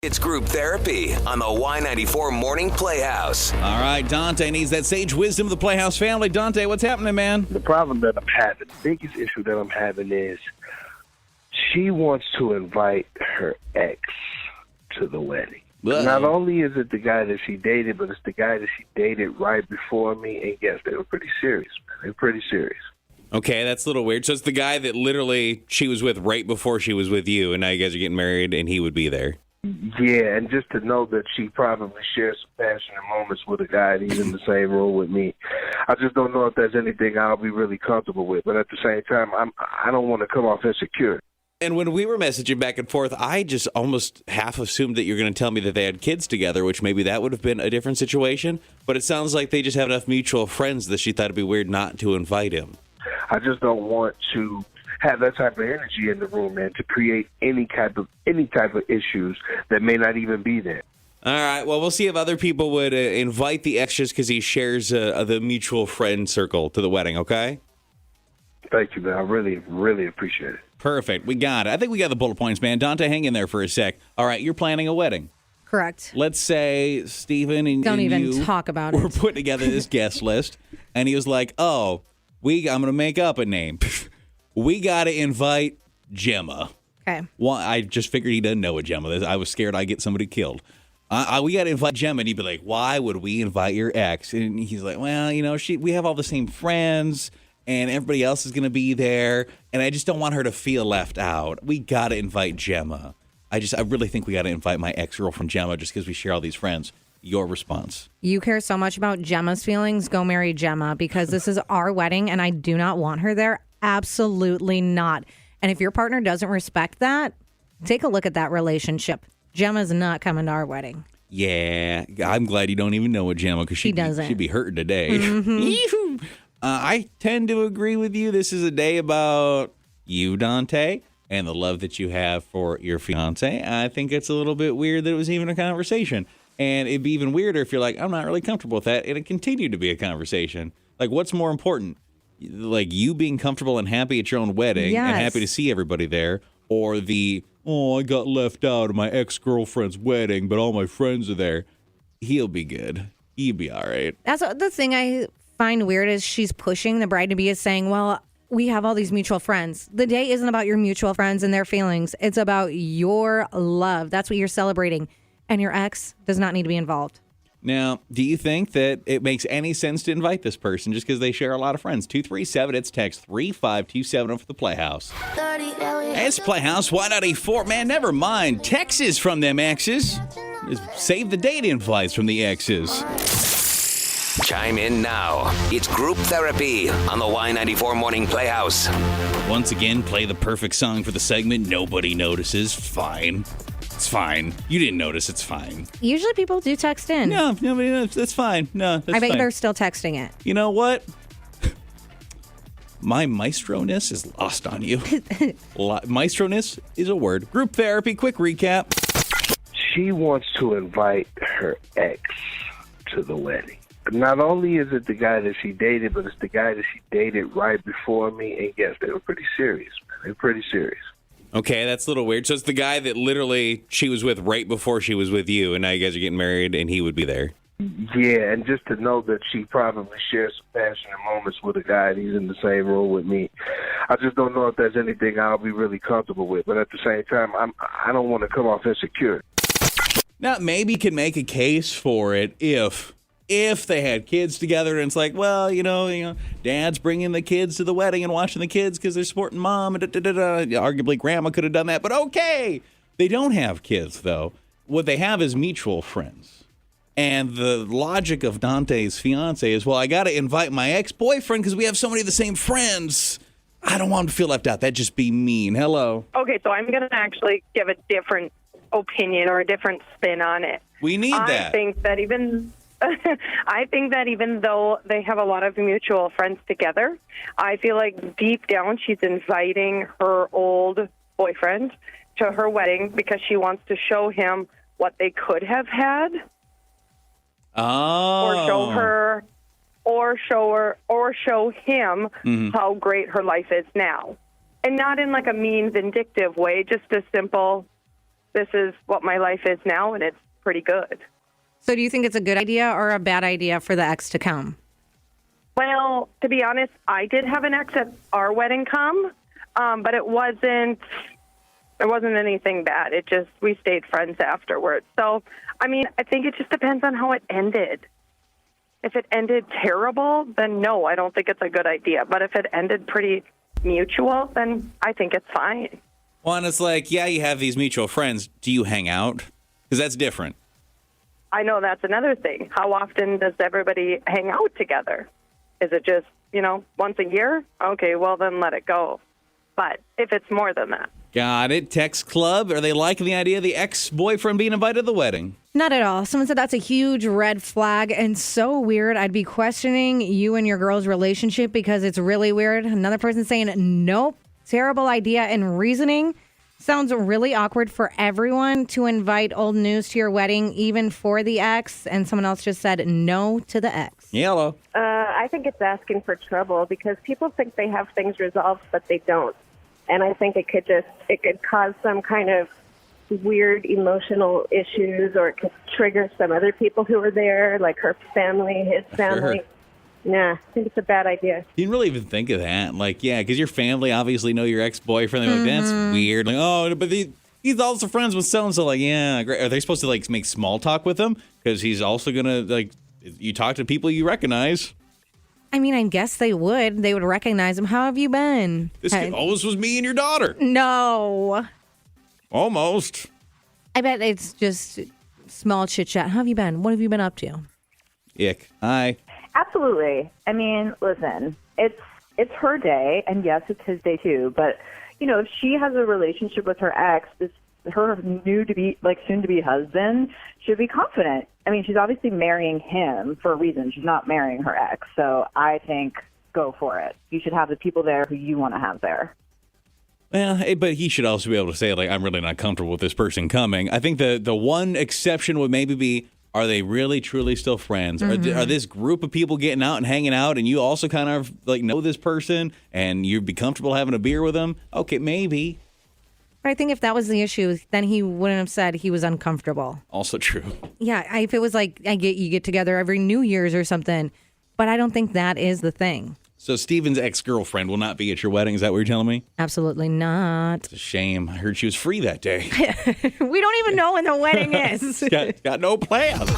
It's group therapy on the Y94 Morning Playhouse. All right, Dante needs that sage wisdom of the Playhouse family. Dante, what's happening, man? The problem that I'm having, the biggest issue that I'm having is she wants to invite her ex to the wedding. Whoa. Not only is it the guy that she dated, but it's the guy that she dated right before me. And yes, they were pretty serious, man. They were pretty serious. Okay, that's a little weird. So it's the guy that literally she was with right before she was with you, and now you guys are getting married, and he would be there. Yeah, and just to know that she probably shares some passionate moments with a guy and he's in the same room with me. I just don't know if there's anything I'll be really comfortable with. But at the same time, I don't want to come off insecure. And when we were messaging back and forth, I just almost half assumed that you're going to tell me that they had kids together, which maybe that would have been a different situation. But it sounds like they just have enough mutual friends that she thought it'd be weird not to invite him. I just don't want to have that type of energy in the room, man, to create any type of issues that may not even be there. All right. Well, we'll see if other people would invite the ex just because he shares the mutual friend circle to the wedding, okay? Thank you, man. I really, really appreciate it. Perfect. We got it. I think we got the bullet points, man. Dante, hang in there for a sec. All right. You're planning a wedding. Correct. Let's say Steven and Don't even you talk about we're it. putting together this guest list, and he was like, I'm going to make up a name. We got to invite Gemma. Okay. Well, I just figured he doesn't know what Gemma is. I was scared I'd get somebody killed. We got to invite Gemma, and he'd be like, why would we invite your ex? And he's like, well, we have all the same friends, and everybody else is going to be there, and I just don't want her to feel left out. We got to invite Gemma. I really think we got to invite my ex-girlfriend Gemma just because we share all these friends. Your response. You care so much about Gemma's feelings. Go marry Gemma because this is our wedding and I do not want her there. Absolutely not. And if your partner doesn't respect that, take a look at that relationship. Gemma's not coming to our wedding. Yeah, I'm glad you don't even know what Gemma, because she'd be hurting today. Mm-hmm. I tend to agree with you. This is a day about you, Dante, and the love that you have for your fiance. I think it's a little bit weird that it was even a conversation. And it'd be even weirder if you're like, I'm not really comfortable with that, and it continued to be a conversation. Like, what's more important? Like, you being comfortable and happy at your own wedding and happy to see everybody there, or I got left out of my ex-girlfriend's wedding, but all my friends are there. He'll be good. He'll be all right. That's the thing I find weird is she's pushing the bride-to-be is saying, well, we have all these mutual friends. The day isn't about your mutual friends and their feelings. It's about your love. That's what you're celebrating. And your ex does not need to be involved. Now, do you think that it makes any sense to invite this person just because they share a lot of friends? 237, it's text 3527 for the Playhouse. Hey, it's Playhouse, Y94. Man, never mind. Texts from them exes. Just save the date invites from the exes. Chime in now. It's group therapy on the Y94 Morning Playhouse. Once again, play the perfect song for the segment. Nobody notices. Fine. It's fine. You didn't notice. It's fine. Usually people do text in. No, nobody knows. That's fine. No, that's fine. I bet they're still texting it. You know what? My maestro-ness is lost on you. Maestro-ness is a word. Group therapy, quick recap. She wants to invite her ex to the wedding. Not only is it the guy that she dated, but it's the guy that she dated right before me. And yes, they were pretty serious, man. They were pretty serious. Okay, that's a little weird. So it's the guy that literally she was with right before she was with you, and now you guys are getting married, and he would be there. Yeah, and just to know that she probably shares some passionate moments with a guy and he's in the same room with me. I just don't know if there's anything I'll be really comfortable with. But at the same time, I don't want to come off insecure. Now, maybe you can make a case for it if they had kids together, and it's like, well, dad's bringing the kids to the wedding and watching the kids because they're supporting mom, and arguably grandma could have done that, but okay. They don't have kids, though. What they have is mutual friends. And the logic of Dante's fiance is, well, I got to invite my ex-boyfriend because we have so many of the same friends. I don't want him to feel left out. That'd just be mean. Hello. Okay, so I'm going to actually give a different opinion or a different spin on it. We need that. I think that even though they have a lot of mutual friends together, I feel like deep down she's inviting her old boyfriend to her wedding because she wants to show him what they could have had. Oh. Or show him how great her life is now. And not in like a mean, vindictive way, just a simple, this is what my life is now, and it's pretty good. So do you think it's a good idea or a bad idea for the ex to come? Well, to be honest, I did have an ex at our wedding come, but it wasn't anything bad. It just, we stayed friends afterwards. So, I mean, I think it just depends on how it ended. If it ended terrible, then no, I don't think it's a good idea. But if it ended pretty mutual, then I think it's fine. Well, and it's like, yeah, you have these mutual friends. Do you hang out? Because that's different. I know that's another thing. How often does everybody hang out together? Is it just, once a year? Okay, well, then let it go. But if it's more than that. Got it. Text Club. Are they liking the idea of the ex-boyfriend being invited to the wedding? Not at all. Someone said that's a huge red flag and so weird. I'd be questioning you and your girl's relationship because it's really weird. Another person saying, nope, terrible idea and reasoning. Sounds really awkward for everyone to invite old news to your wedding, even for the ex. And someone else just said no to the ex. Yellow. I think it's asking for trouble because people think they have things resolved, but they don't. And I think it could cause some kind of weird emotional issues, or it could trigger some other people who were there, like her family, his family. Sure. Nah, I think it's a bad idea. You didn't really even think of that. Like, yeah, because your family obviously know your ex-boyfriend. They're like, that's weird. Like, oh, but he's also friends with so-and-so. Like, yeah, great. Are they supposed to, like, make small talk with him? Because he's also going to, like, you talk to people you recognize. I mean, I guess they would. They would recognize him. How have you been? This was me and your daughter. No. Almost. I bet it's just small chit-chat. How have you been? What have you been up to? Ick. Hi. Absolutely. I mean, listen, it's her day, and yes, it's his day too. But if she has a relationship with her ex, her soon to be husband should be confident. I mean, she's obviously marrying him for a reason. She's not marrying her ex. So I think go for it. You should have the people there who you want to have there. Well, but he should also be able to say, like, I'm really not comfortable with this person coming. I think the one exception would maybe be, are they really, truly still friends? Mm-hmm. Are this group of people getting out and hanging out, and you also kind of, like, know this person, and you'd be comfortable having a beer with them? Okay, maybe. But I think if that was the issue, then he wouldn't have said he was uncomfortable. Also true. Yeah, if it was like, you get together every New Year's or something, but I don't think that is the thing. So Steven's ex-girlfriend will not be at your wedding. Is that what you're telling me? Absolutely not. It's a shame. I heard she was free that day. We don't even know when the wedding is. got no plans.